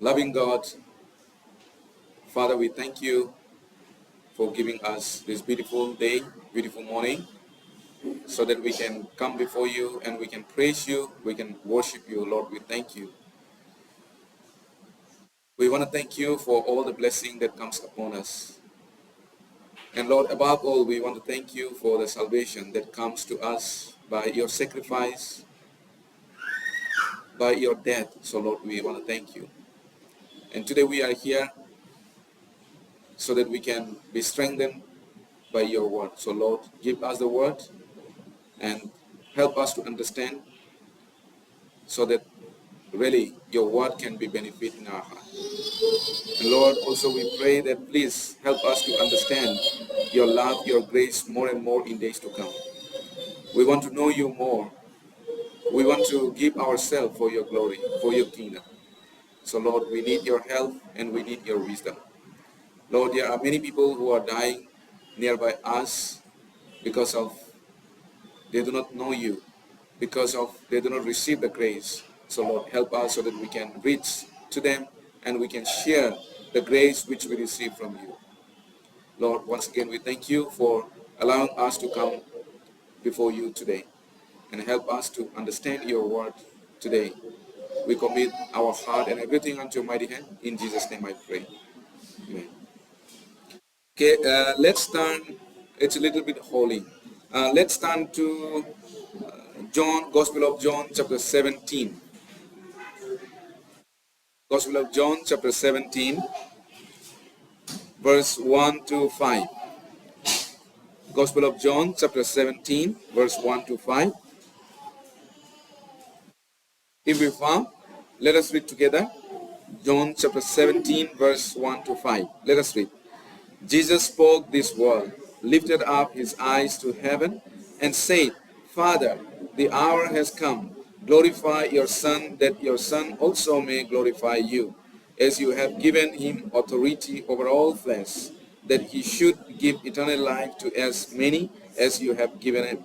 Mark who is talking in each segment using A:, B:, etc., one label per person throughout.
A: Loving God, Father, we thank you for giving us this beautiful day, beautiful morning, so that we can come before you and we can praise you, we can worship you. Lord, we thank you. We want to thank you for all the blessing that comes upon us. And Lord, above all, we want to thank you for the salvation that comes to us by your sacrifice, by your death. So Lord, we want to thank you. And today we are here so that we can be strengthened by your word. So Lord, give us the word and help us to understand so that really your word can be benefit in our heart. And Lord, also we pray that please help us to understand your love, your grace more and more in days to come. We want to know you more. We want to give ourselves for your glory, for your kingdom. So Lord, we need your help and we need your wisdom. Lord, there are many people who are dying nearby us because of they do not know you, because of they do not receive the grace. So Lord, help us so that we can reach to them and we can share the grace which we receive from you. Lord, once again we thank you for allowing us to come before you today and help us to understand your word today. We commit our heart and everything unto your mighty hand. In Jesus' name I pray. Amen. Okay, let's turn. It's a little bit holy. Let's turn to John, Gospel of John, chapter 17. Gospel of John, chapter 17, verse 1 to 5. Gospel of John, chapter 17, verse 1 to 5. If we found, let us read together. John chapter 17, verse 1 to 5. Let us read. Jesus spoke this word, lifted up his eyes to heaven, and said, Father, the hour has come. Glorify your Son, that your Son also may glorify you, as you have given him authority over all flesh, that he should give eternal life to as many as you have given him.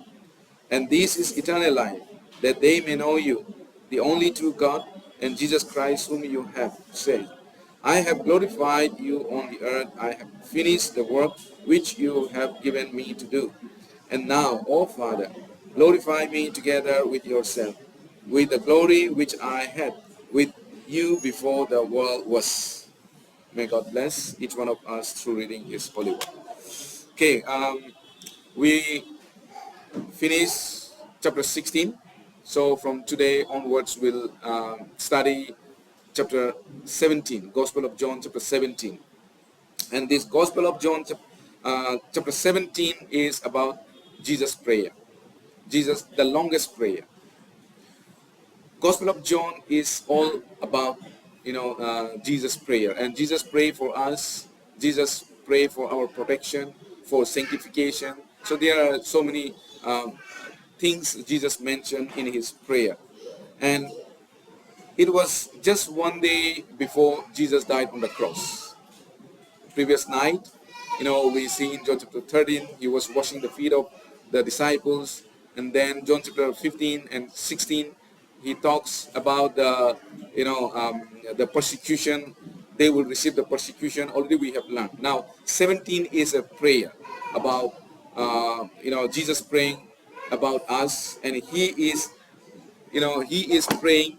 A: And this is eternal life, that they may know you, the only true God, and Jesus Christ whom you have sent. I have glorified you on the earth. I have finished the work which you have given me to do. And now, O Father, glorify me together with yourself, with the glory which I had with you before the world was. May God bless each one of us through reading his holy word. Okay, we finish chapter 16. So from today onwards, we'll study chapter 17, Gospel of John, chapter 17. And this Gospel of John, chapter 17 is about Jesus' prayer. Jesus, the longest prayer. Gospel of John is all about, Jesus' prayer. And Jesus prayed for us. Jesus prayed for our protection, for sanctification. So there are so many things Jesus mentioned in his prayer. And it was just one day before Jesus died on the cross. Previous night, we see in John chapter 13, he was washing the feet of the disciples. And then John chapter 15 and 16, he talks about the persecution. They will receive the persecution. Already we have learned. Now, 17 is a prayer about, Jesus praying about us. And he is praying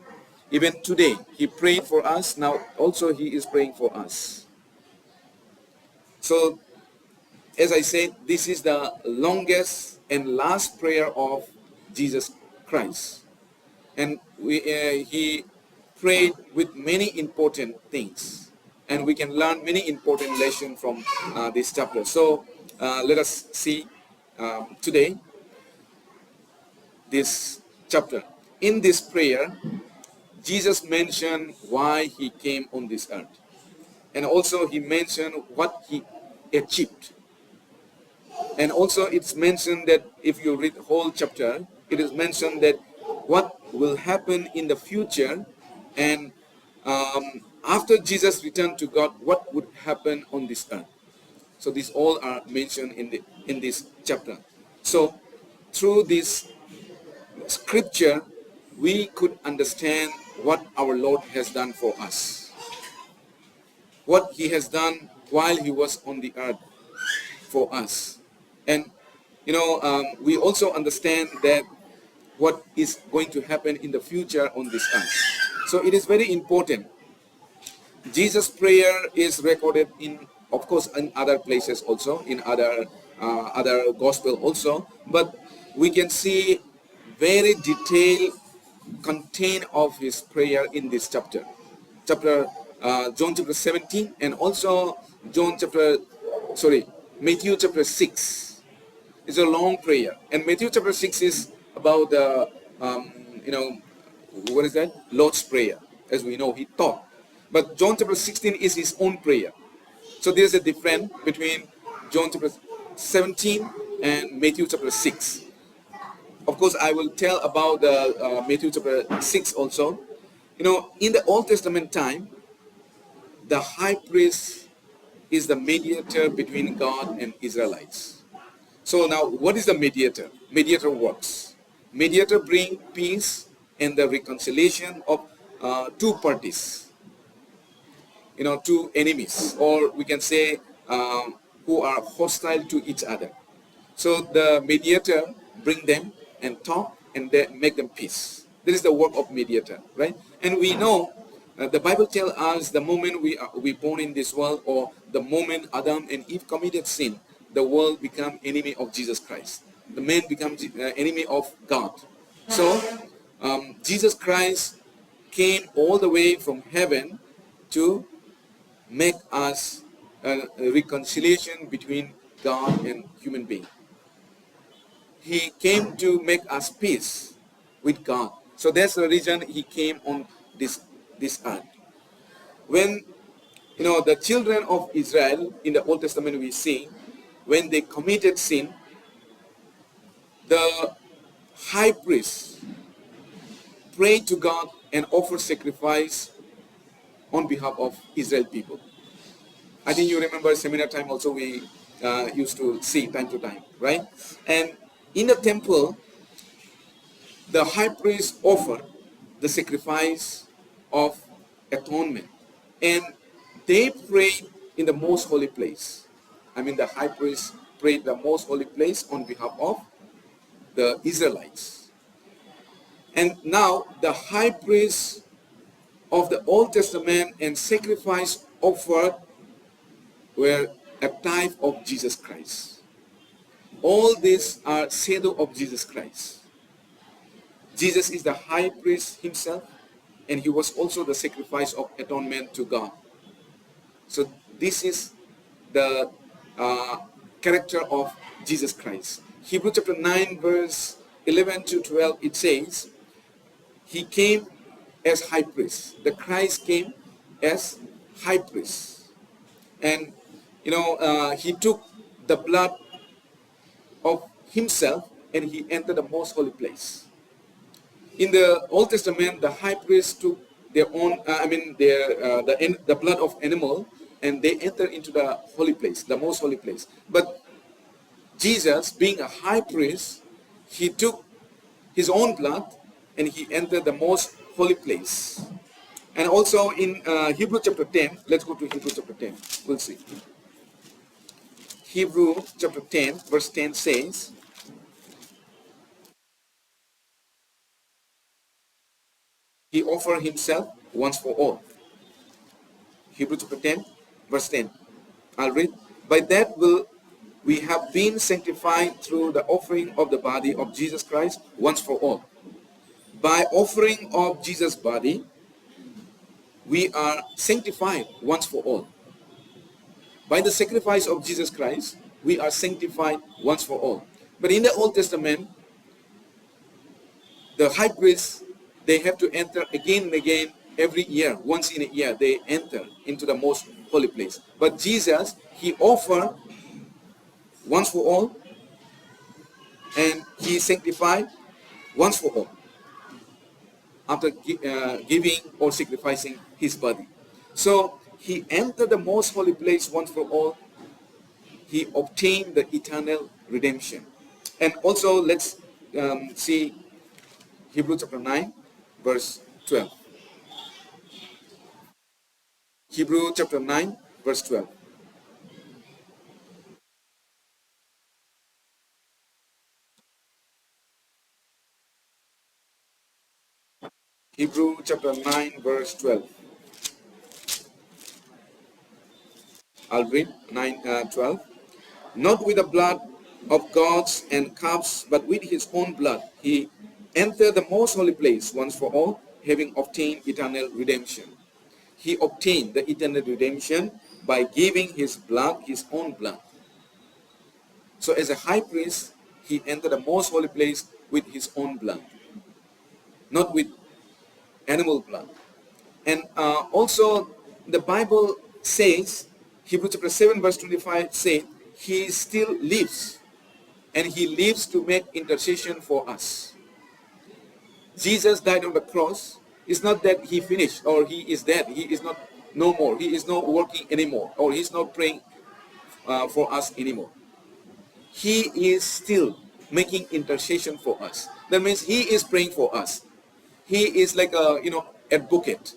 A: even today. He prayed for us. Now also he is praying for us. So, as I said, this is the longest and last prayer of Jesus Christ. And he prayed with many important things. And we can learn many important lessons from this chapter. So, let us see today this chapter. In this prayer, Jesus mentioned why he came on this earth. And also he mentioned what he achieved. And also it's mentioned that if you read the whole chapter, it is mentioned that what will happen in the future, and after Jesus returned to God, what would happen on this earth. So these all are mentioned in this chapter. So through this scripture, we could understand what our Lord has done for us. what he has done while he was on the earth for us. And we also understand that what is going to happen in the future on this earth. So it is very important. Jesus' prayer is recorded in, of course, in other places also, in other gospel also, but we can see very detailed content of his prayer in this chapter. John chapter 17, and also Matthew chapter 6. It's a long prayer, and Matthew chapter 6 is about the what is that? Lord's prayer. As we know, he taught. But John chapter 16 is his own prayer. So there's a difference between John chapter 17 and Matthew chapter 6. Of course, I will tell about the Matthew chapter 6 also. In the Old Testament time, the high priest is the mediator between God and Israelites. So now, what is the mediator? Mediator works. Mediator bring peace and the reconciliation of two parties, two enemies, or we can say who are hostile to each other. So the mediator bring them and talk and then make them peace. This is the work of mediator, right? And we know the Bible tells us the moment we born in this world, or the moment Adam and Eve committed sin, the world become enemy of Jesus Christ. The man becomes enemy of God. So Jesus Christ came all the way from heaven to make us a reconciliation between God and human being. He came to make us peace with God. So that's the reason he came on this earth. When the children of Israel in the Old Testament, we see when they committed sin, the high priest prayed to God and offered sacrifice on behalf of Israel people. I think you remember seminar time also, we used to see time to time, right? And in the temple, the high priest offered the sacrifice of atonement. And they prayed in the most holy place. I mean, the high priest prayed the most holy place on behalf of the Israelites. And now the high priest of the Old Testament and sacrifice offered were a type of Jesus Christ. All these are shadow of Jesus Christ. Jesus is the high priest himself, and he was also the sacrifice of atonement to God. So this is the character of Jesus Christ. Hebrews chapter 9 verse 11 to 12, it says, he came as high priest. The Christ came as high priest. And he took the blood of himself and he entered the most holy place. In the Old Testament, the high priest took their own, the blood of animal, and they entered into the holy place, the most holy place. But Jesus, being a high priest, he took his own blood and he entered the most holy place. And also in Hebrew chapter 10, let's go to Hebrew chapter 10, we'll see. Hebrew chapter 10, verse 10 says, he offered himself once for all. Hebrew chapter 10, verse 10. I'll read. By that will we have been sanctified through the offering of the body of Jesus Christ once for all. By offering of Jesus' body, we are sanctified once for all. By the sacrifice of Jesus Christ, we are sanctified once for all. But in the Old Testament, the high priests, they have to enter again and again every year. Once in a year, they enter into the most holy place. But Jesus, he offered once for all, and he sanctified once for all after giving or sacrificing his body. So he entered the most holy place once for all. He obtained the eternal redemption. And also let's see Hebrews chapter 9 verse 12. Hebrew chapter 9, verse 12. Hebrew chapter 9, verse 12. I'll read 9, 12. Not with the blood of goats and calves, but with his own blood, he entered the most holy place once for all, having obtained eternal redemption. He obtained the eternal redemption by giving his blood, his own blood. So as a high priest, he entered the most holy place with his own blood, not with animal blood. And also the Bible says, Hebrews chapter 7 verse 25 says, he still lives, and he lives to make intercession for us. Jesus died on the cross. It's not that he finished or he is dead. He is not no more. He is not working anymore, or he's not praying for us anymore. He is still making intercession for us. That means he is praying for us. He is like a advocate.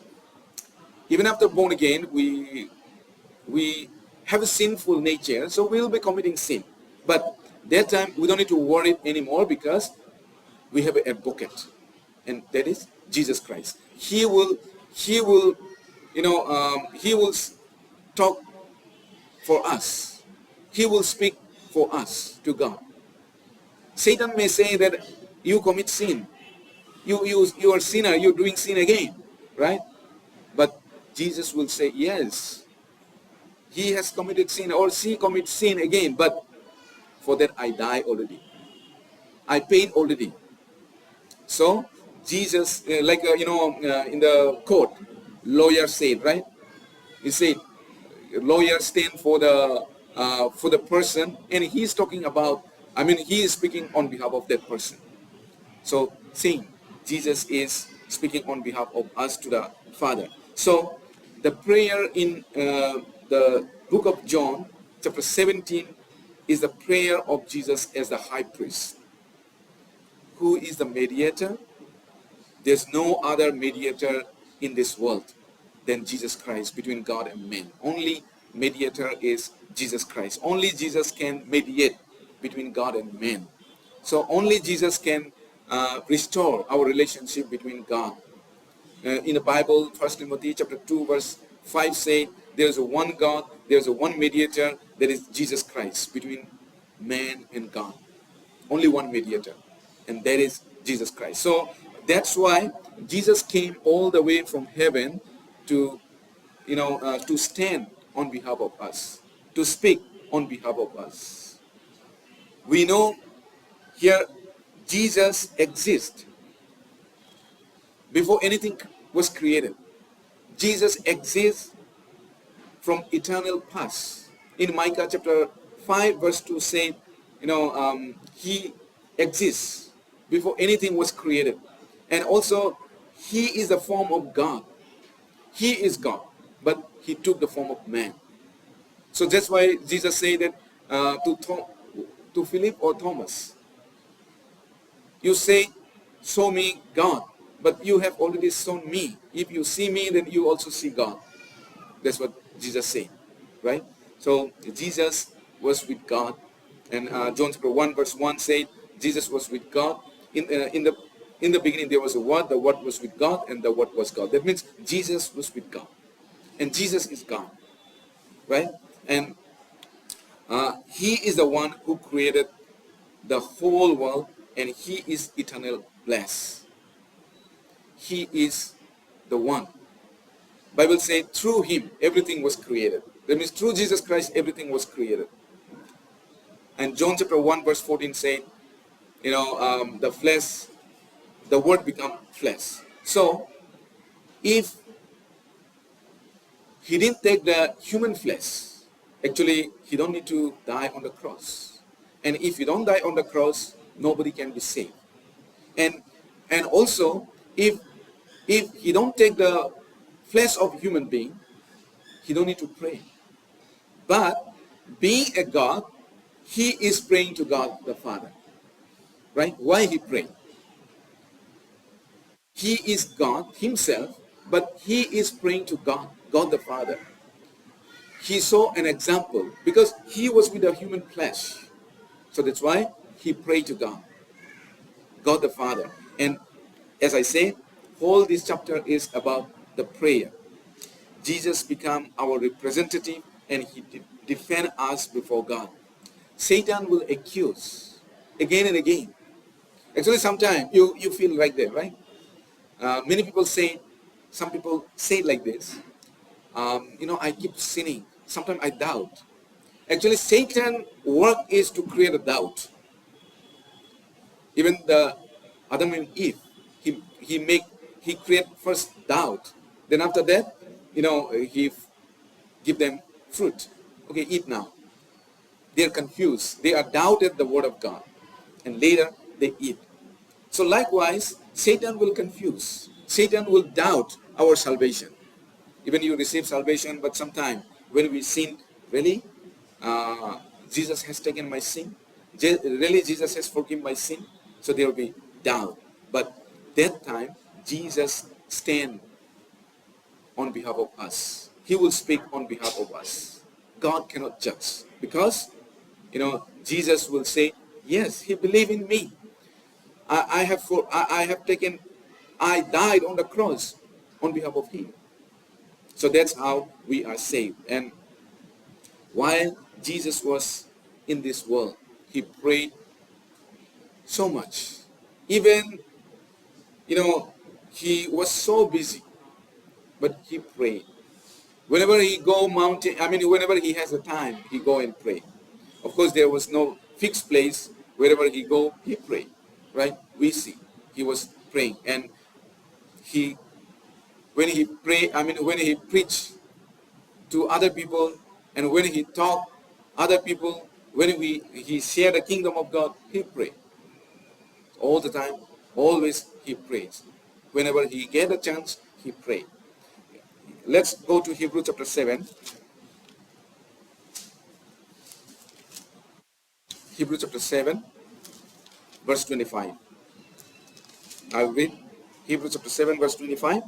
A: Even after born again, we have a sinful nature, so we will be committing sin. But that time we don't need to worry anymore, because we have an advocate, and that is Jesus Christ. He will talk for us. He will speak for us to God. Satan may say that you commit sin. You are a sinner. You're doing sin again, right? But Jesus will say, yes, he has committed sin, or she commits sin again, but for that I die already. I paid already. So Jesus, in the court, lawyer said, right? He said, lawyer stand for the person, and he's talking about, he is speaking on behalf of that person. So saying Jesus is speaking on behalf of us to the Father. So the prayer in the book of John, chapter 17, is the prayer of Jesus as the high priest. Who is the mediator? There's no other mediator in this world than Jesus Christ between God and man. Only mediator is Jesus Christ. Only Jesus can mediate between God and man. So only Jesus can restore our relationship between God. In the Bible, 1 Timothy chapter 2 verse 5 say, there's a one God, there's a one mediator, that is Jesus Christ, between man and God. Only one mediator, and that is Jesus Christ. So that's why Jesus came all the way from heaven to stand on behalf of us, to speak on behalf of us. We know here Jesus exists before anything was created. Jesus exists from eternal past. In Micah chapter 5 verse 2 say, he exists before anything was created. And also, he is the form of God. He is God, but he took the form of man. So that's why Jesus said that to Philip or Thomas, you say, show me God, but you have already shown me. If you see me, then you also see God. That's what Jesus said, right? So Jesus was with God, and John chapter 1 verse 1 said Jesus was with God. In the beginning there was a word, the word was with God, and the word was God. That means Jesus was with God, and Jesus is God, right? And he is the one who created the whole world, and he is eternal bliss. He is the one. Bible says through him everything was created. That means through Jesus Christ everything was created. And John chapter 1 verse 14 said, the flesh, the word become flesh. So if he didn't take the human flesh, actually he don't need to die on the cross. And if you don't die on the cross, nobody can be saved. And also, if he don't take the flesh of human being, he don't need to pray. But being a God, he is praying to God the Father. Right? Why he praying? He is God himself, But he is praying to God, God the Father. He saw an example because he was with a human flesh. So that's why he prayed to God, God the Father. And as I say, whole this chapter is about the prayer. Jesus became our representative and he defend us before God. Satan will accuse again and again. Actually, sometimes you feel like that, right? Many people say, some people say like this, I keep sinning. Sometimes I doubt. Actually, Satan's work is to create a doubt. Even the Adam and Eve, he create first doubt. Then after that, he give them fruit. Okay, eat now. They are confused. They are doubted the word of God. And later they eat. So likewise, Satan will confuse. Satan will doubt our salvation. Even you receive salvation, but sometime when we sin, really, Jesus has taken my sin. Really, Jesus has forgiven my sin. So there will be doubt. But that time, Jesus stand on behalf of us. He will speak on behalf of us. God cannot judge because, Jesus will say, yes, he believed in me. I died on the cross on behalf of him. So that's how we are saved. And while Jesus was in this world, he prayed so much. Even, he was so busy, but he prayed. Whenever he go mountain, whenever he has a time, he go and pray. Of course, there was no fixed place. Wherever he go, he pray. Right? We see he was praying, and when he preached to other people, and when he taught other people, when he shared the kingdom of God, he prayed all the time. Always he prays. Whenever he get a chance, he prayed. Let's go to Hebrews chapter 7. Hebrews chapter 7, verse 25. I'll read Hebrews chapter 7, verse 25.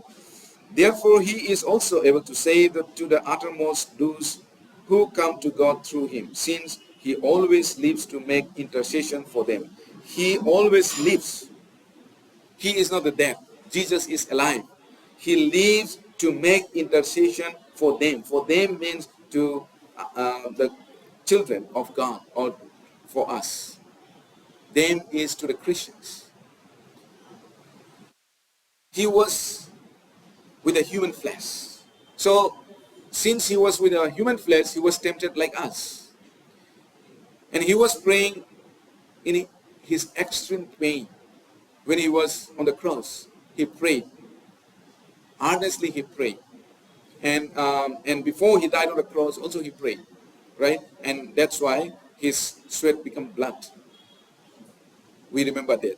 A: Therefore he is also able to save to the uttermost those who come to God through him, since he always lives to make intercession for them. He always lives. He is not the dead. Jesus is alive. He lives to make intercession for them. For them means to the children of God, or for us. Them is to the Christians. He was with a human flesh. So, since he was with a human flesh, he was tempted like us. And he was praying in his extreme pain. When he was on the cross, he prayed. Earnestly he prayed. And before he died on the cross, also he prayed. Right? And that's why his sweat became blood. We remember that.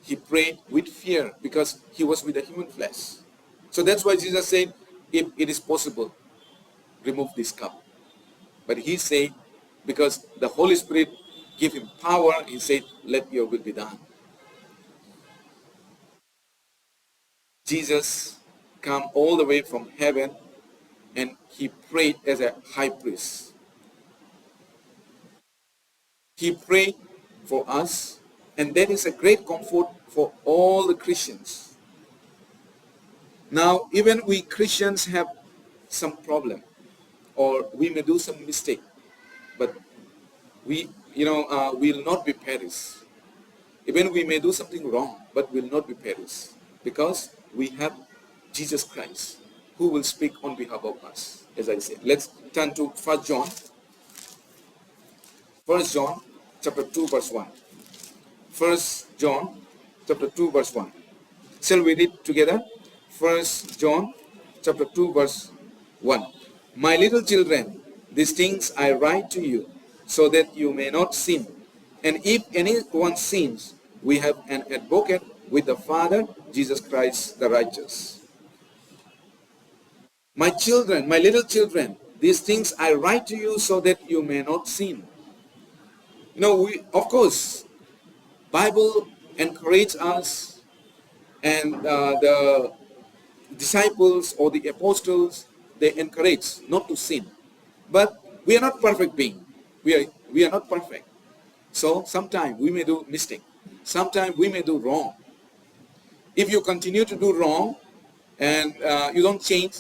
A: He prayed with fear because he was with the human flesh. So that's why Jesus said, if it is possible, remove this cup. But he said, because the Holy Spirit gave him power, he said, let your will be done. Jesus came all the way from heaven and he prayed as a high priest. He prayed for us, and that is a great comfort for all the Christians. Now, even we Christians have some problem, or we may do some mistake, but we will not be perished. Even we may do something wrong, but will not be perished, because we have Jesus Christ, who will speak on behalf of us. As I said, let's turn to 1 John. 1 John chapter 2 verse 1. 1 John chapter 2 verse 1. Shall we read together? 1 John chapter 2 verse 1. My little children, these things I write to you, so that you may not sin. And if anyone sins, we have an advocate with the Father, Jesus Christ the righteous. My children, my little children, these things I write to you so that you may not sin. Of course, Bible encourages us, and the disciples or the apostles, they encourage not to sin. But we are not perfect being. We are not perfect. So sometimes we may do mistake. Sometimes we may do wrong. If you continue to do wrong and you don't change,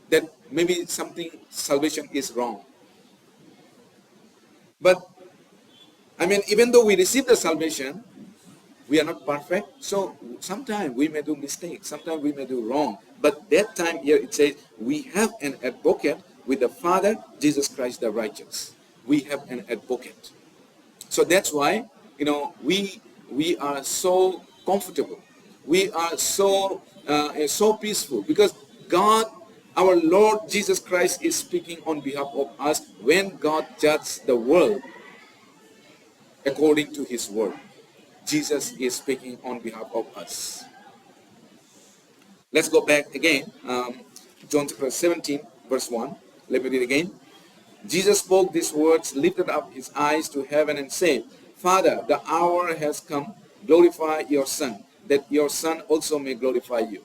A: then maybe something salvation is wrong. But I mean, even though we receive the salvation, we are not perfect. So sometimes we may do mistakes. Sometimes we may do wrong. But that time here it says we have an advocate with the Father, Jesus Christ the righteous. We have an advocate. So that's why, we are so comfortable. We are so peaceful because God, our Lord Jesus Christ, is speaking on behalf of us when God judges the world according to his word. Jesus is speaking on behalf of us. Let's go back again. John chapter 17, verse 1. Let me read again. Jesus spoke these words, lifted up his eyes to heaven and said, Father, the hour has come. Glorify your Son, that your Son also may glorify you.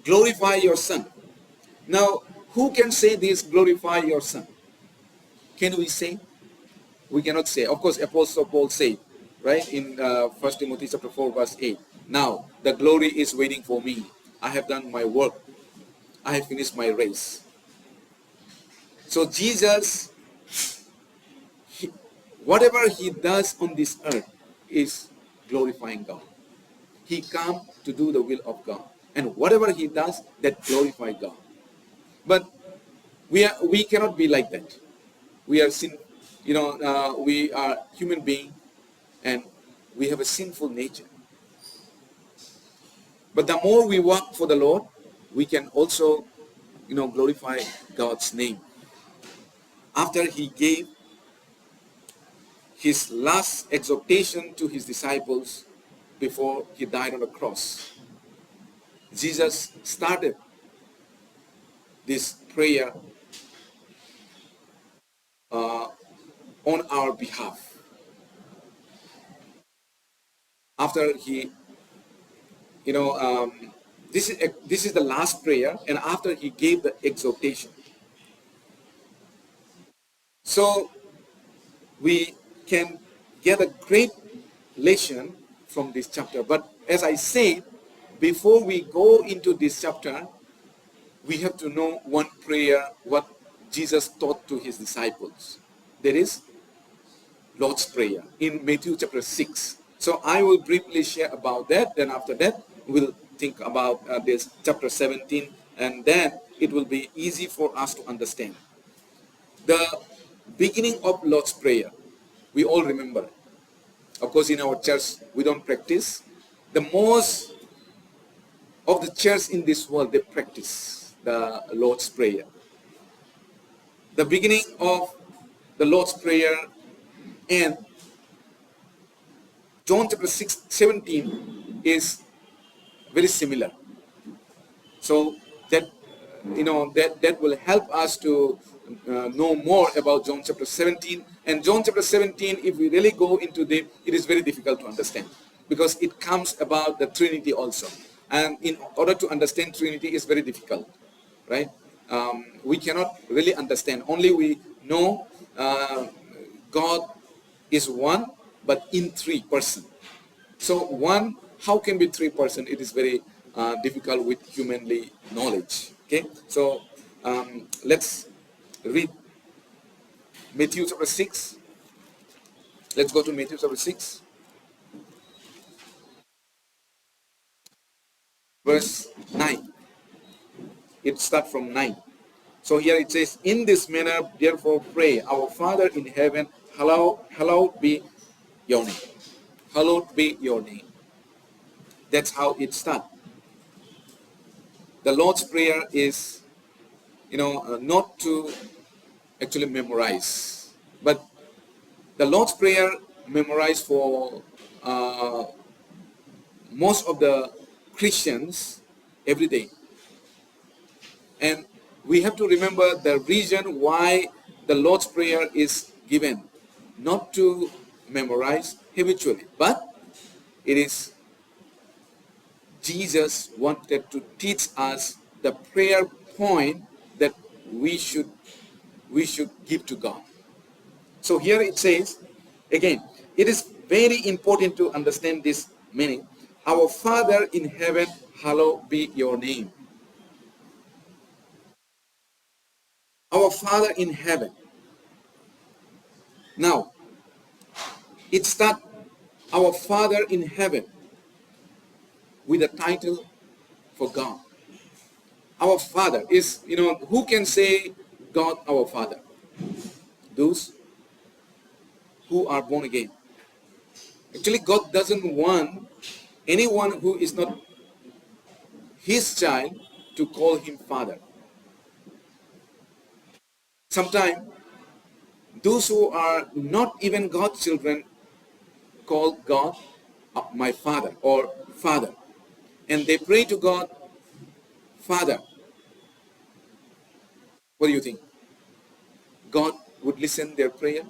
A: Glorify your Son. Now, who can say this, glorify your Son? Can we say? We cannot say. Of course, Apostle Paul said, right, in 1 Timothy chapter 4, verse 8. Now, the glory is waiting for me. I have done my work. I have finished my race. So Jesus, whatever he does on this earth is glorifying God. He comes to do the will of God. And whatever he does, that glorifies God. But we cannot be like that. We are we are human beings and we have a sinful nature. But the more we work for the Lord, we can also, glorify God's name. After he gave his last exhortation to his disciples before he died on the cross, Jesus started this prayer on our behalf. After he, this is the last prayer, and after he gave the exhortation. So we can get a great lesson from this chapter. But as I said, before we go into this chapter, we have to know one prayer, what Jesus taught to his disciples. That is Lord's Prayer in Matthew chapter 6. So I will briefly share about that. Then after that, we'll think about this chapter 17. And then it will be easy for us to understand. The beginning of Lord's Prayer, we all remember. Of course, in our church, we don't practice. The most of the church in this world, they practice the Lord's Prayer. The beginning of the Lord's Prayer and John chapter 17 is very similar. So that, that will help us to know more about John chapter 17. And John chapter 17, if we really go into it is very difficult to understand because it comes about the Trinity also. And in order to understand Trinity is very difficult, right? We cannot really understand. Only we know God is one, but in 3 persons. So one, how can be 3 persons? It is very difficult with humanly knowledge. Okay, so let's read Matthew chapter 6. Let's go to Matthew chapter 6. Verse 9. It starts from 9. So here it says, in this manner, therefore pray, our Father in heaven, hallowed be your name. Hallowed be your name. That's how it starts. The Lord's Prayer is, not to actually memorize. But the Lord's Prayer memorized for most of the Christians every day. And we have to remember the reason why the Lord's Prayer is given. Not to memorize habitually, but it is Jesus wanted to teach us the prayer point that we should give to God. So here it says, again, it is very important to understand this meaning. Our Father in heaven, hallowed be your name. Our Father in heaven. Now, it's not our Father in heaven with a title for God. Our Father is, who can say God our Father? Those who are born again. Actually, God doesn't want anyone who is not his child to call him Father. Sometimes, those who are not even God's children call God my Father or Father. And they pray to God, Father. What do you think? God would listen their prayer?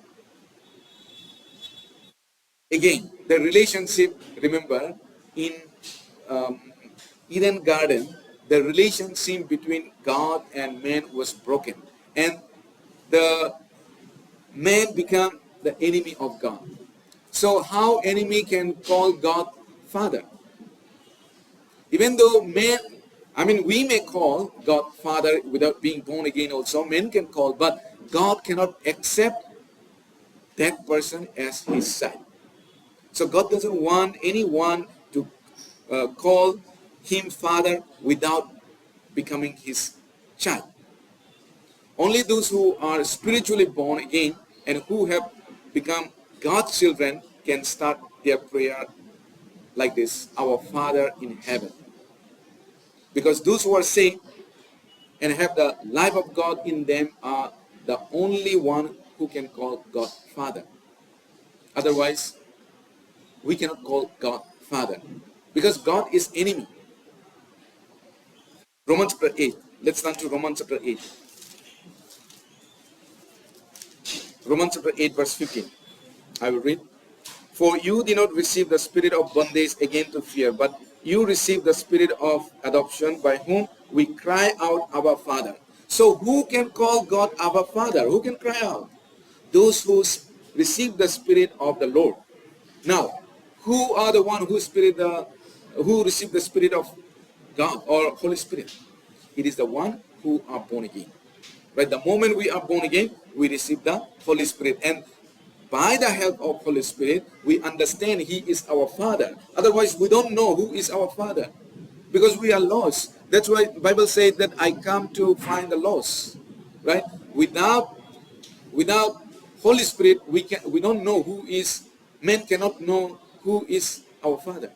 A: Again, the relationship, remember, in um, Eden Garden, the relationship between God and man was broken. And the man became the enemy of God. So how enemy can call God Father? Even though we may call God Father without being born again also, men can call, but God cannot accept that person as his son. So God doesn't want anyone to call him Father without becoming his child. Only those who are spiritually born again and who have become God's children can start their prayer like this, our Father in heaven. Because those who are saved and have the life of God in them are the only one who can call God Father. Otherwise, we cannot call God Father. Because God is enemy. Romans chapter 8. Let's turn to Romans chapter 8. Romans chapter 8 verse 15. I will read. For you did not receive the spirit of bondage again to fear, but you received the spirit of adoption by whom we cry out, Abba Father. So who can call God Abba Father? Who can cry out? Those who receive the spirit of the Lord. Now, who are the one who receive the spirit of God or Holy Spirit? It is the one who are born again. Right? The moment we are born again, we receive the Holy Spirit. And by the help of Holy Spirit, we understand He is our Father. Otherwise, we don't know who is our Father. Because we are lost. That's why the Bible says that I come to find the lost. Right? Without Holy Spirit, we don't know who is, men cannot know who is our Father.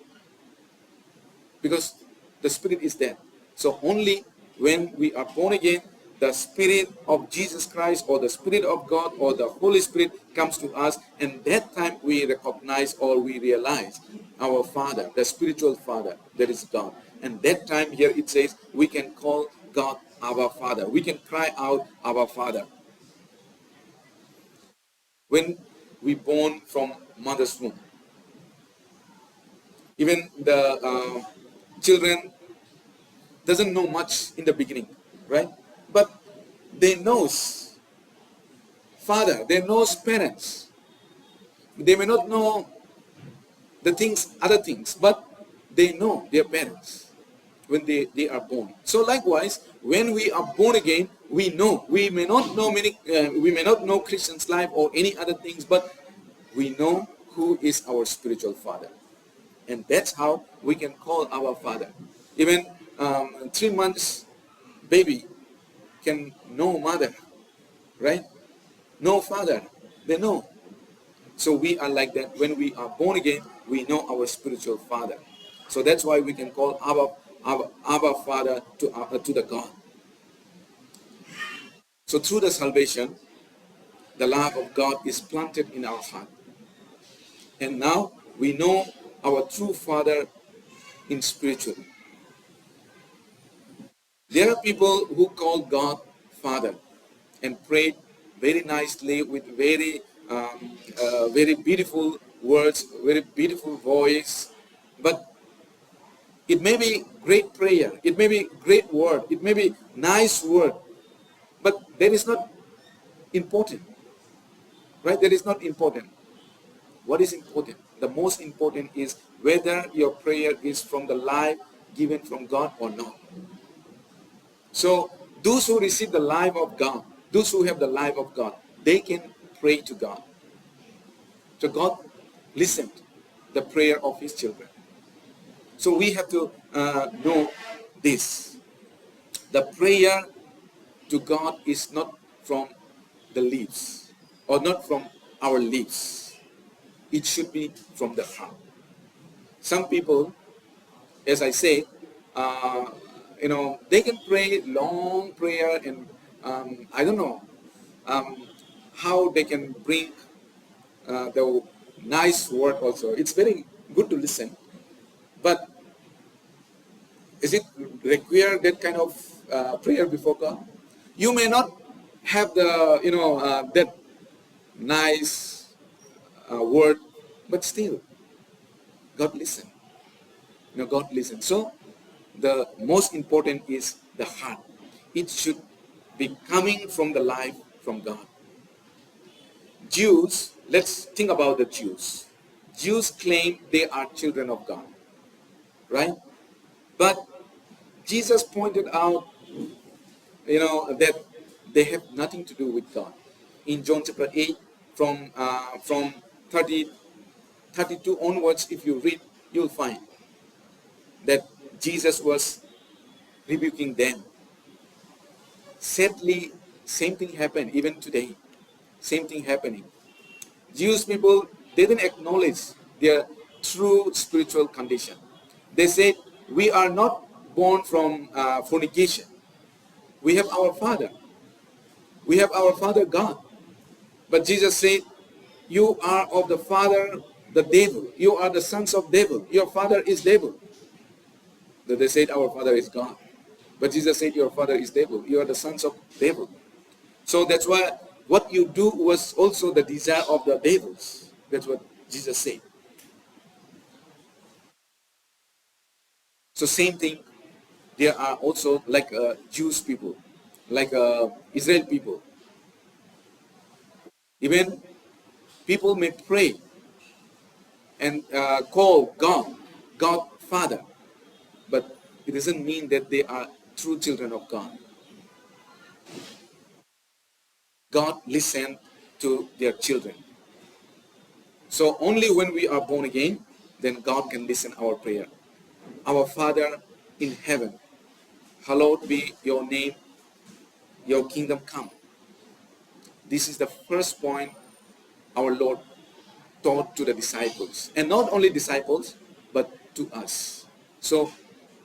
A: Because the Spirit is there. So only when we are born again, the Spirit of Jesus Christ or the Spirit of God or the Holy Spirit comes to us, and that time we recognize or we realize our Father, the spiritual Father, that is God. And that time here it says we can call God our Father. We can cry out our Father. When we born from mother's womb, even the children doesn't know much in the beginning, right? But they knows father, they knows parents. They may not know the things, other things, but they know their parents when they are born. So likewise, when we are born again, we know. We may not know we may not know Christian's life or any other things, but we know who is our spiritual father. And that's how we can call our Father. Even 3 months baby can know mother, right? No father, they know. So we are like that. When we are born again, we know our spiritual Father. So that's why we can call Abba Father to the God. So through the salvation, the love of God is planted in our heart. And now we know our true Father in spiritual. There are people who call God Father and pray very nicely with very beautiful words, very beautiful voice. But It may be great prayer, it may be great word, it may be nice word, but that is not important, right? That is not important. What is important? The most important is whether your prayer is from the life given from God or not. So those who receive the life of God, those who have the life of God, they can pray to God. So God listened the prayer of his children. So we have to know this. The prayer to God is not from the lips or not from our lips. It should be from the heart. Some people, as I say, they can pray long prayer and I don't know how they can bring the nice word also. It's very good to listen, but is it require that kind of prayer before God? You may not have the that nice word, but still God listen. God listen. So the most important is the heart. It should be coming from the life from God. Jews, let's think about the Jews. Jews claim they are children of God, right? But Jesus pointed out, that they have nothing to do with God. In John chapter 8, from 32 onwards, if you read, you'll find that Jesus was rebuking them. Sadly, same thing happened even today. Same thing happening. Jewish people didn't acknowledge their true spiritual condition. They said, we are not born from fornication. We have our Father. We have our Father God. But Jesus said, you are of the father, the devil. You are the sons of devil. Your father is devil. They said, our Father is God. But Jesus said, your father is devil. You are the sons of devil. So that's why what you do was also the desire of the devils. That's what Jesus said. So same thing, there are also like Jewish people, like Israel people. Even people may pray and call God Father, but it doesn't mean that they are true children of God. God listens to their children. So only when we are born again, then God can listen our prayer. Our Father in heaven, hallowed be your name, your kingdom come. This is the first point our Lord taught to the disciples. And not only disciples, but to us. So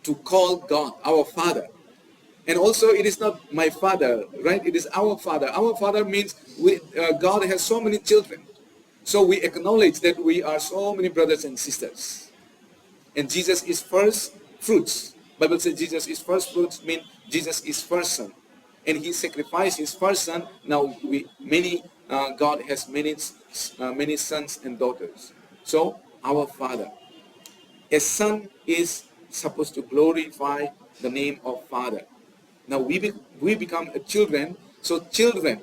A: to call God our Father. And also it is not my Father, right? It is our Father. Our Father means God has so many children. So we acknowledge that we are so many brothers and sisters. And Jesus is first fruits. Bible says Jesus is first fruits, means Jesus is first son. And he sacrificed his first son. Now God has many sons and daughters. So our Father. A son is supposed to glorify the name of Father. Now we become a children. So children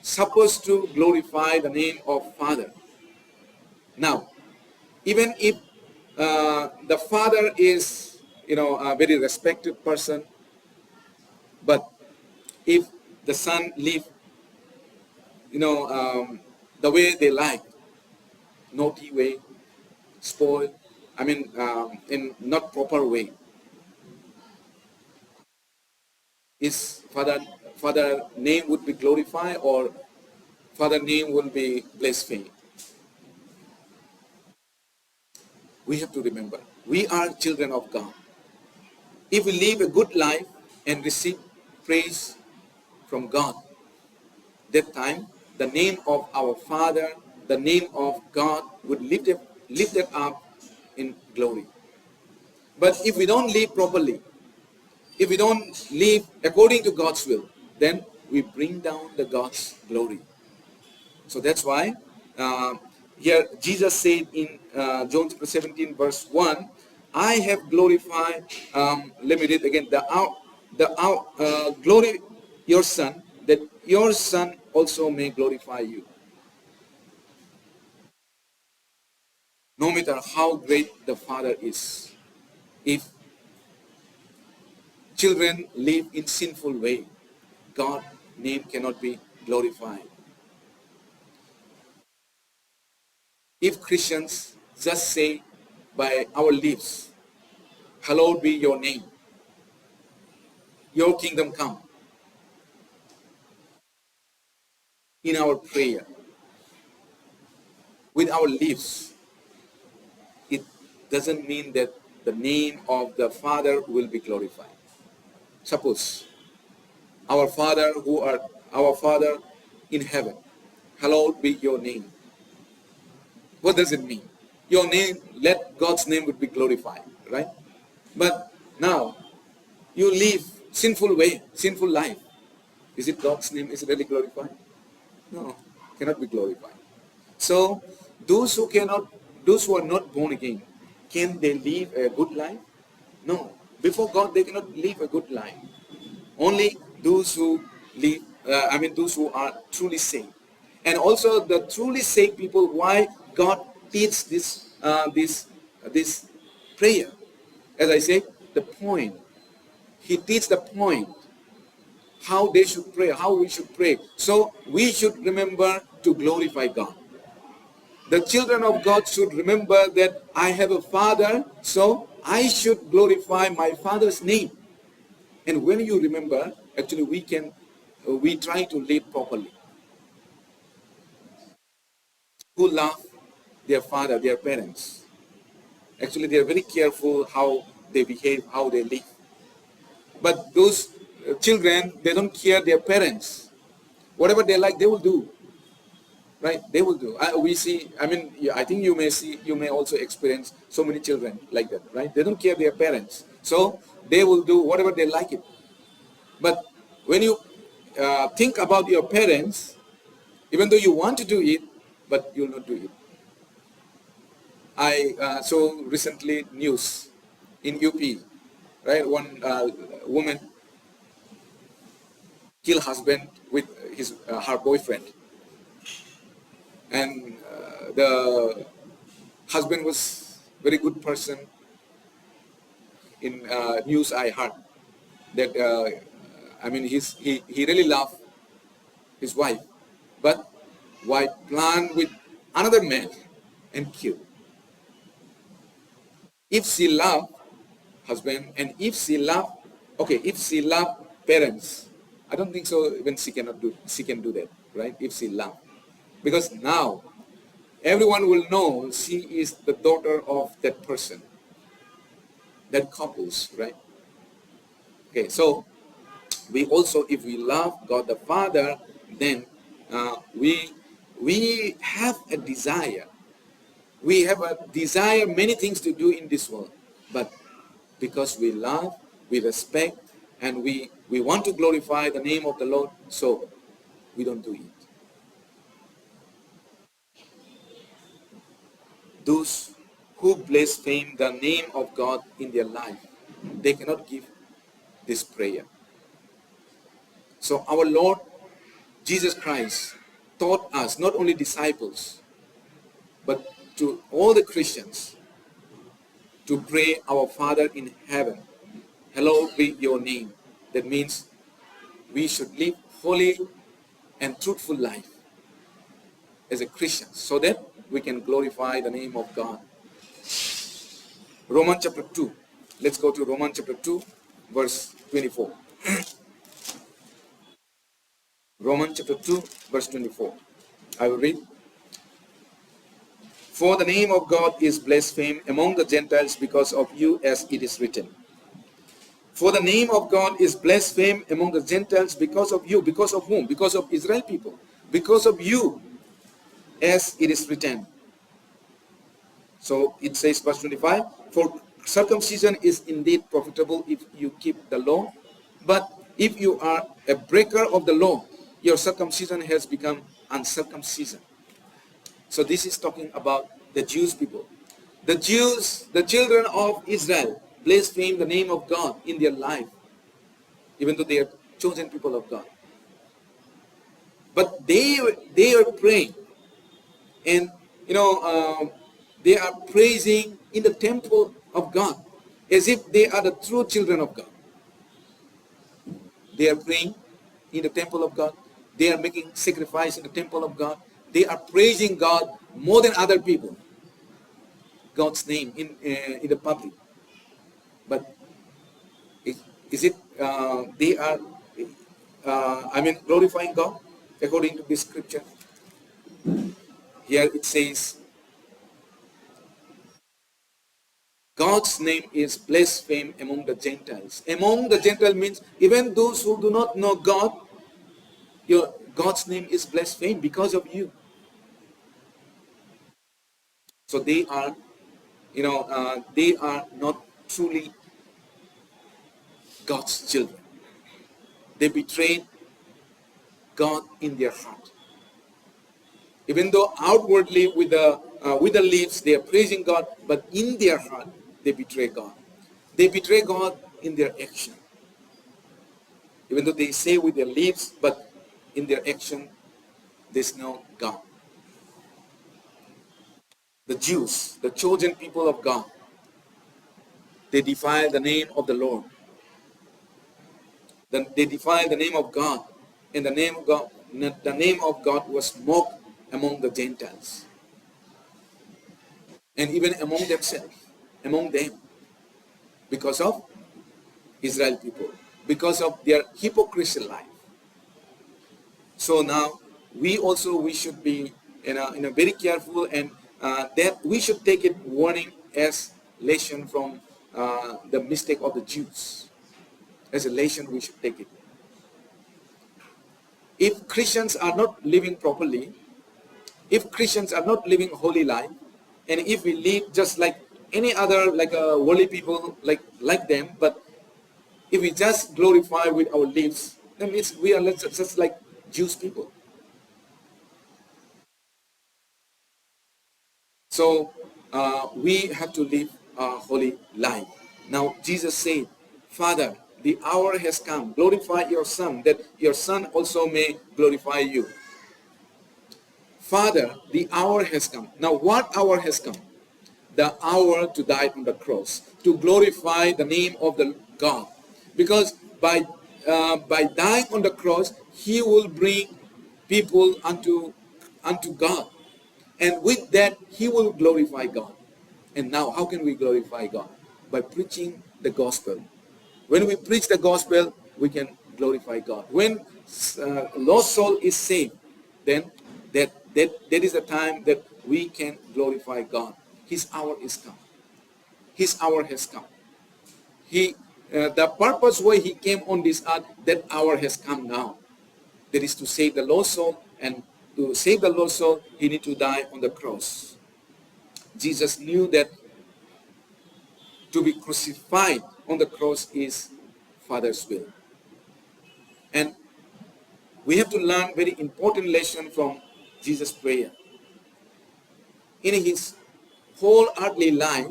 A: supposed to glorify the name of Father. Now, even if the father is, a very respected person, but if the son live, the way they like, naughty way, spoil, in not proper way, is father name would be glorified or father name will be blasphemed. We have to remember, we are children of God. If we live a good life and receive praise from God, that time the name of our Father, the name of God would lifted up in glory. But if we don't live properly, if we don't live according to God's will, then we bring down the God's glory. So that's why here Jesus said in John 17 verse 1, I have glorified, let me read again, glory your Son, that your Son also may glorify you. No matter how great the Father is, if children live in sinful way, God's name cannot be glorified. If Christians just say by our lips, hallowed be your name, your kingdom come, in our prayer, with our lips, it doesn't mean that the name of the Father will be glorified. Suppose our Father in heaven, hallowed be your name. What does it mean? Your name, let God's name would be glorified, right? But now you live sinful way, sinful life. Is it God's name? Is it really glorified? No, cannot be glorified. So those who are not born again, can they live a good life? No. Before God, they cannot live a good life. Only those who live, those who are truly saved. And also the truly saved people, why God teaches this prayer. As I said, the point. He teaches the point. How they should pray, how we should pray. So we should remember to glorify God. The children of God should remember that I have a Father, so I should glorify my Father's name. And when you remember, actually we try to live properly. Who love their father, their parents. Actually, they are very careful how they behave, how they live. But those children, they don't care their parents. Whatever they like, they will do. Right? They will do. We see, I think you may also experience so many children like that, right? They don't care their parents. So they will do whatever they like it. But when you think about your parents, even though you want to do it, but you'll not do it. I saw recently news in UP, right? One woman killed husband with her boyfriend. And the husband was very good person. In news I heard that he really loved his wife, but wife planned with another man and killed. If she loved husband and if she loved parents, I don't think so. Even she can do that, right? If she loved. Because now, everyone will know she is the daughter of that person, that couples, right? Okay, so we also, if we love God the Father, then we have a desire. We have a desire, many things to do in this world. But because we love, we respect, and we want to glorify the name of the Lord, so we don't do it. Those who blaspheme the name of God in their life, they cannot give this prayer. So our Lord Jesus Christ taught us, not only disciples, but to all the Christians, to pray, our Father in heaven, hallowed be your name. That means we should live holy and truthful life as a Christian, so that we can glorify the name of God. Romans chapter 2. Let's go to Romans chapter 2, verse 24. Romans chapter 2, verse 24. I will read. For the name of God is blasphemed among the Gentiles because of you, as it is written. For the name of God is blasphemed among the Gentiles because of you. Because of whom? Because of Israel people. Because of you, as it is written. So it says, verse 25, for circumcision is indeed profitable if you keep the law. But if you are a breaker of the law, your circumcision has become uncircumcision. So this is talking about the Jewish people. The Jews, the children of Israel, blaspheme the name of God in their life, even though they are chosen people of God. But they are praying, and they are praising in the temple of God, as if they are the true children of God. They are praying in the temple of God. They are making sacrifice in the temple of God. They are praising God more than other people. God's name in the public. But is it they are glorifying God according to this scripture? Here it says God's name is blasphemed among the Gentiles. Among the Gentiles means even those who do not know God, God's name is blasphemed because of you. So they are, they are not truly God's children. They betrayed God in their heart. Even though outwardly with the lips they are praising God, but in their heart they betray God. They betray God in their action. Even though they say with their lips, but in their action there's no God. The Jews, the chosen people of God, they defile the name of the Lord. Then they defile the name of God, and the name of God was mocked among the Gentiles, and even among themselves, among them, because of Israel people, because of their hypocrisy life. So now we should be very careful, and that we should take it warning as lesson from the mistake of the Jews. As a lesson we should take it. If Christians are not living properly, if Christians are not living holy life, and if we live just like any other worldly people like them, but if we just glorify with our lips, then we are just like Jewish people. So we have to live a holy life. Now Jesus said, Father, the hour has come. Glorify your Son, that your Son also may glorify you. Father, the hour has come. Now what hour has come? The hour to die on the cross, to glorify the name of the God. Because by dying on the cross, he will bring people unto God. And with that, he will glorify God. And now, how can we glorify God? By preaching the gospel. When we preach the gospel, we can glorify God. When lost soul is saved, then that is the time that we can glorify God. His hour is come. His hour has come. The purpose why he came on this earth, that hour has come now. That is to save the lost soul, and to save the lost soul, he need to die on the cross. Jesus knew that to be crucified on the cross is Father's will. And we have to learn very important lesson from Jesus' prayer. In his whole earthly life,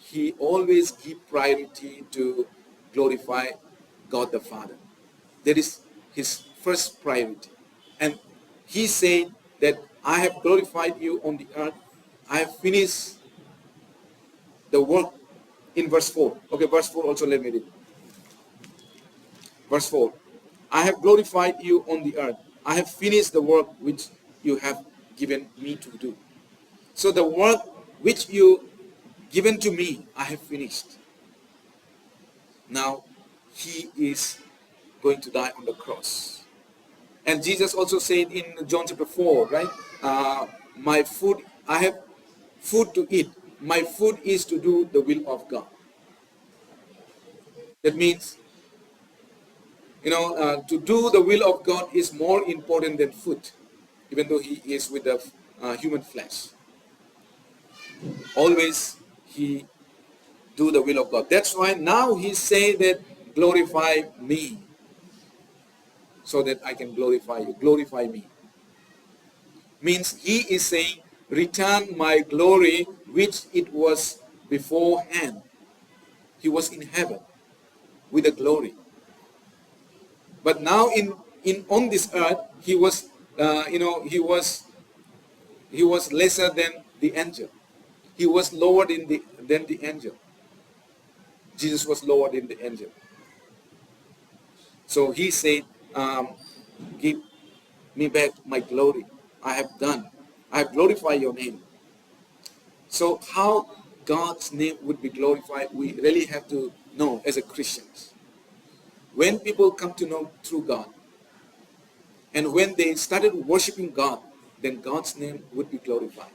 A: he always give priority to glorify God the Father. That is his first priority. And he said that I have glorified you on the earth. I have finished the work in verse 4. Okay, verse 4 also let me read. Verse 4. I have glorified you on the earth. I have finished the work which you have given me to do. So the work which you given to me, I have finished. Now he is going to die on the cross. And Jesus also said in John chapter 4, right? My food, I have food to eat. My food is to do the will of God. That means, to do the will of God is more important than food, even though he is with the human flesh. Always he do the will of God. That's why now he say that glorify me, so that I can glorify you. Glorify me. Means he is saying, return my glory which it was beforehand. He was in heaven with a glory. But now in on this earth, he was, he was lesser than the angel. He was lower than the angel. Jesus was lower than the angel. So he said, give me back my glory. I have glorified your name. So how God's name would be glorified, we really have to know as a Christians. When people come to know through God, and when they started worshiping God, then God's name would be glorified.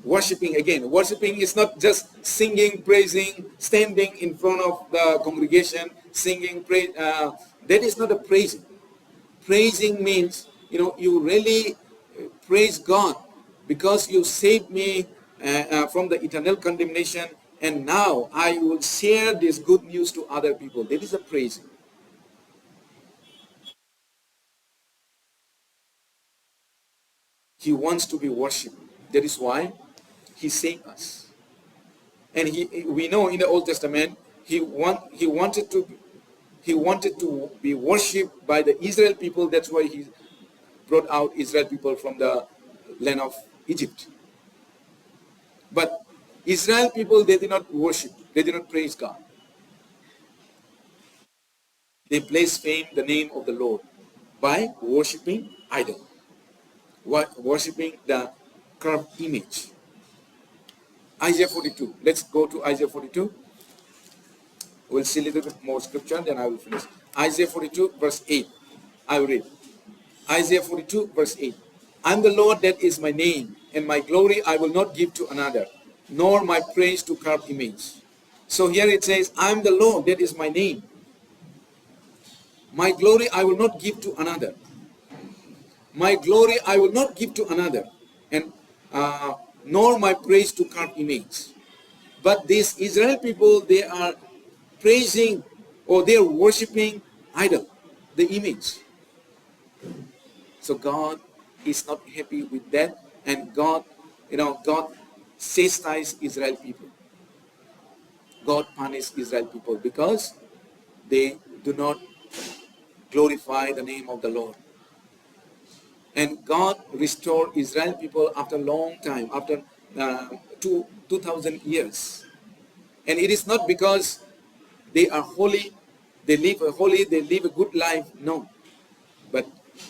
A: Worshiping is not just singing, praising, standing in front of the congregation, singing, praise. That is not a praising. Praising means, you really praise God because you saved me from the eternal condemnation, and now I will share this good news to other people. That is a praising. He wants to be worshipped. That is why he saved us. And we know in the Old Testament, he wanted to be worshipped by the Israel people. That's why he brought out Israel people from the land of Egypt. But Israel people, they did not worship. They did not praise God. They blasphemed the name of the Lord by worshiping idol, worshiping the carved image. Isaiah 42. Let's go to Isaiah 42. We'll see a little bit more scripture, then I will finish. Isaiah 42, verse 8. I will read. Isaiah 42, verse 8. I'm the Lord, that is my name, and my glory I will not give to another, nor my praise to carved image. So here it says, I'm the Lord, that is my name. My glory I will not give to another. My glory I will not give to another, and nor my praise to carved image. But these Israel people, they are praising, or they are worshiping idol, the image. So God is not happy with that, and God chastised Israel people. God punished Israel people because they do not glorify the name of the Lord. And God restored Israel people after a long time, after 2,000 years. And it is not because they are holy, they live a good life. No. But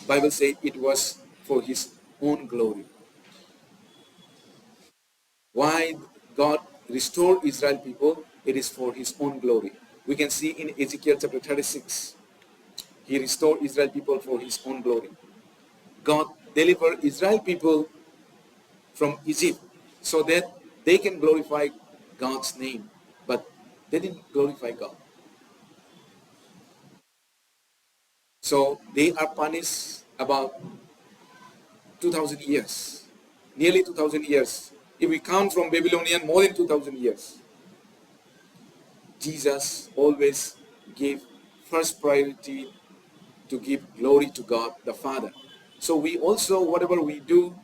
A: Bible says it was for his own glory. Why God restored Israel people? It is for his own glory. We can see in Ezekiel chapter 36. He restored Israel people for his own glory. God delivered Israel people from Egypt so that they can glorify God's name. But they didn't glorify God. So they are punished about 2,000 years. Nearly 2,000 years. If we count from Babylonian, more than 2,000 years. Jesus always gave first priority to give glory to God the Father. So we also, whatever we do,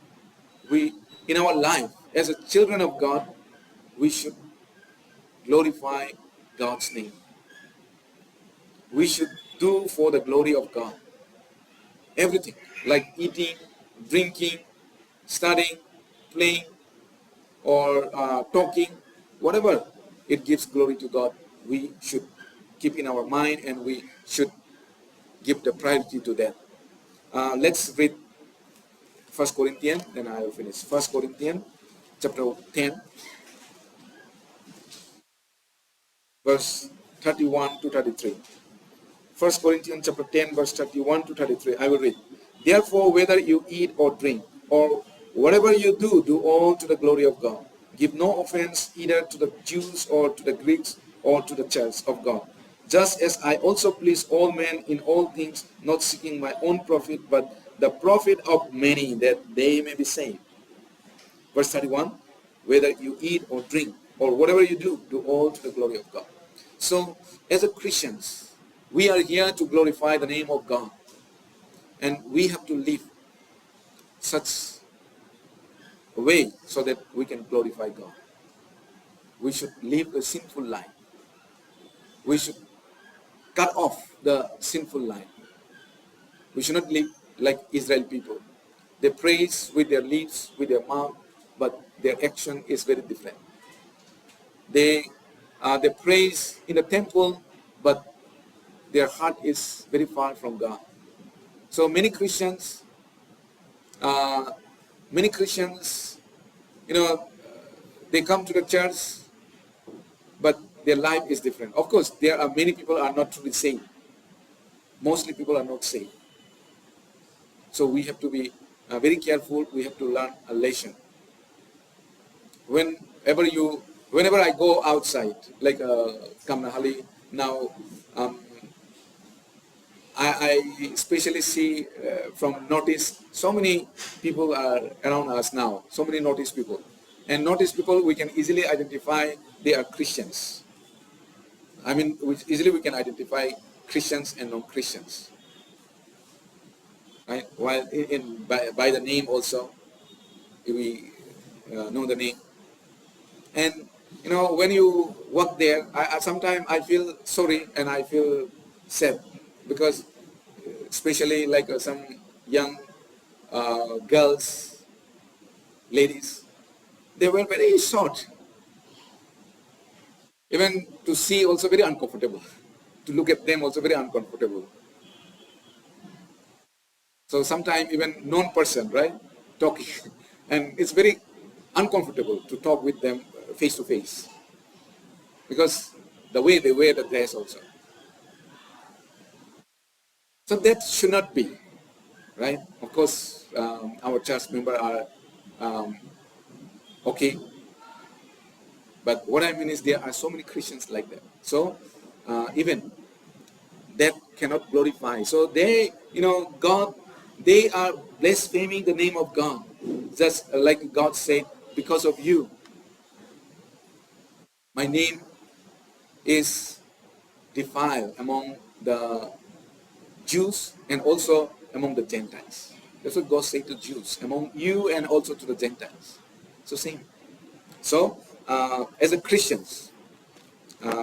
A: in our life, as a children of God, we should glorify God's name. We should do for the glory of God. Everything, like eating, drinking, studying, playing, or talking, whatever it gives glory to God, we should keep in our mind, and we should give the priority to that. Let's read 1 Corinthians, then I will finish. 1 Corinthians chapter 10, verse 31 to 33. 1 Corinthians chapter 10, verse 31 to 33. I will read. Therefore, whether you eat or drink, or whatever you do, do all to the glory of God. Give no offense either to the Jews or to the Greeks or to the church of God. Just as I also please all men in all things, not seeking my own profit, but the profit of many, that they may be saved. Verse 31, whether you eat or drink, or whatever you do, do all to the glory of God. So, as a Christians, we are here to glorify the name of God. And we have to live such way so that we can glorify God. We should live a sinful life. We should cut off the sinful life. We should not live like Israel people. They praise with their lips, with their mouth, but their action is very different. They praise in the temple, but their heart is very far from God. So many Christians, uh, they come to the church, but their life is different. Of course, there are many people are not truly saved. Mostly people are not saved. So we have to be very careful. We have to learn a lesson. Whenever I go outside, like Kamnahali, now I especially see from Northeast, so many people are around us now, so many Northeast people. And Northeast people, we can easily identify they are Christians. I mean, easily we can identify Christians and non-Christians. Right? While by the name also, we know the name. And when you work there, sometimes I feel sorry and I feel sad, because especially like some young girls, ladies, they were very short. Even to see also very uncomfortable. To look at them also very uncomfortable. So sometimes even known person, right, talking, and it's very uncomfortable to talk with them face to face, because the way they wear the dress also. So that should not be, right? Of course, our church members are okay, but what I mean is there are so many Christians like that. So even that cannot glorify. So God, they are blaspheming the name of God. Just like God said, because of you, my name is defiled among the Jews and also among the Gentiles. That's what God said to Jews, among you and also to the Gentiles. So same. So as a Christians,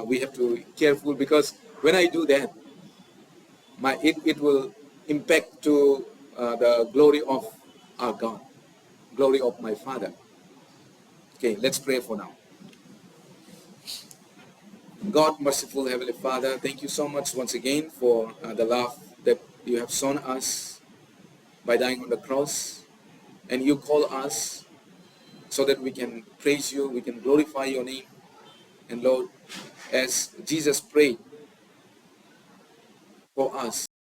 A: we have to be careful, because when I do that, it will impact to the glory of our God, glory of my Father. Okay, let's pray for now. God, merciful Heavenly Father, thank you so much once again for the love that you have shown us by dying on the cross. And you call us so that we can praise you, we can glorify your name. And Lord, as Jesus prayed for us,